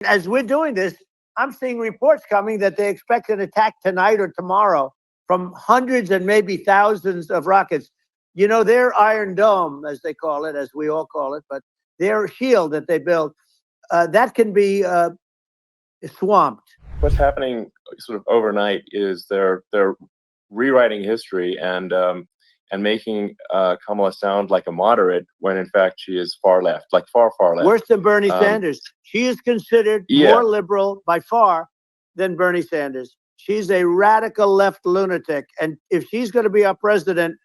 As we're doing this, I'm seeing reports coming that they expect an attack tonight or tomorrow from hundreds and maybe thousands of rockets. You know, their Iron Dome, as they call it, as we all call it, but their shield that they build, that can be swamped. What's happening sort of overnight is they're rewriting history and making Kamala sound like a moderate when in fact she is far left, like far left. Worse than Bernie Sanders. She is considered more liberal by far than Bernie Sanders. She's a radical left lunatic. And if she's going to be our president,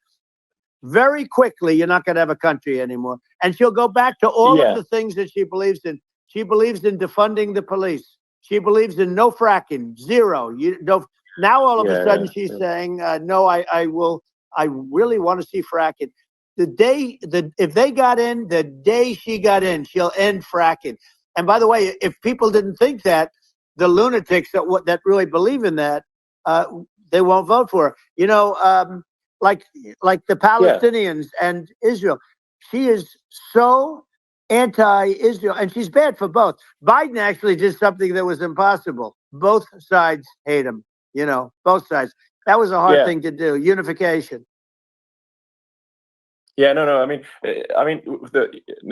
very quickly, you're not going to have a country anymore. And she'll go back to all of the things that she believes in. She believes in defunding the police. She believes in no fracking, zero. You don't. Now all of a sudden she's saying, no, I really want to see fracking. If they got in, the day she got in, she'll end fracking. And by the way, if people didn't think that, the lunatics that really believe in that, they won't vote for her. You know, like the Palestinians and Israel. She is so anti-Israel, and she's bad for both. Biden actually did something that was impossible. Both sides hate him. You know, both sides. That was a hard thing to do. Unification. Yeah, no. I mean,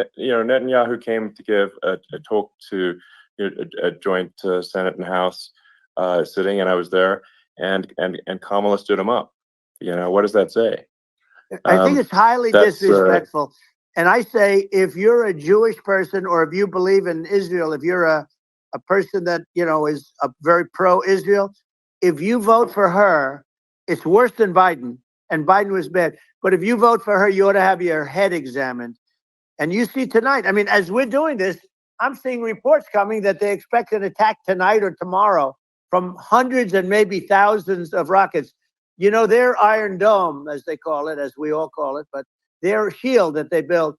Netanyahu came to give a talk to a joint Senate and House sitting, and I was there, and Kamala stood him up. You know, what does that say? I think it's highly disrespectful. And I say, if you're a Jewish person, or if you believe in Israel, if you're a person that is a very pro-Israel, if you vote for her, it's worse than Biden, and Biden was bad. But if you vote for her, you ought to have your head examined. And you see tonight, I mean, as we're doing this, I'm seeing reports coming that they expect an attack tonight or tomorrow from hundreds and maybe thousands of rockets. You know, their Iron Dome, as they call it, as we all call it, but their shield that they build,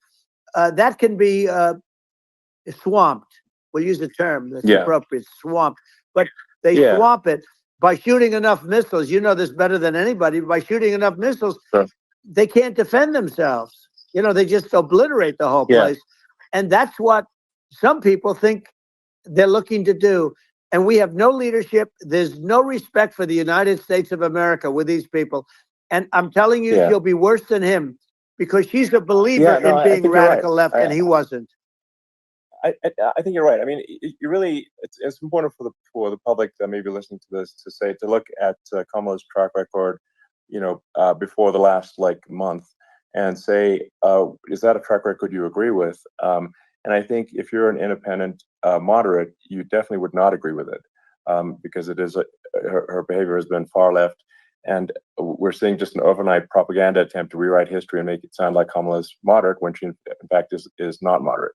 that can be swamped. We'll use a term that's appropriate, swamped. But they swamp it by shooting enough missiles. You know this better than anybody. By shooting enough missiles, they can't defend themselves. You know, they just obliterate the whole place. And that's what some people think they're looking to do. And we have no leadership. There's no respect for the United States of America with these people. And I'm telling you, she'll be worse than him, because she's a believer in being radical left, and he wasn't. I think you're right. I mean, you really, it's important for the public that may be listening to this to look at Kamala's track record, before the last month, and say, is that a track record you agree with? And I think if you're an independent moderate, you definitely would not agree with it, because it is her behavior has been far left, and we're seeing just an overnight propaganda attempt to rewrite history and make it sound like Kamala is moderate when she in fact is not moderate.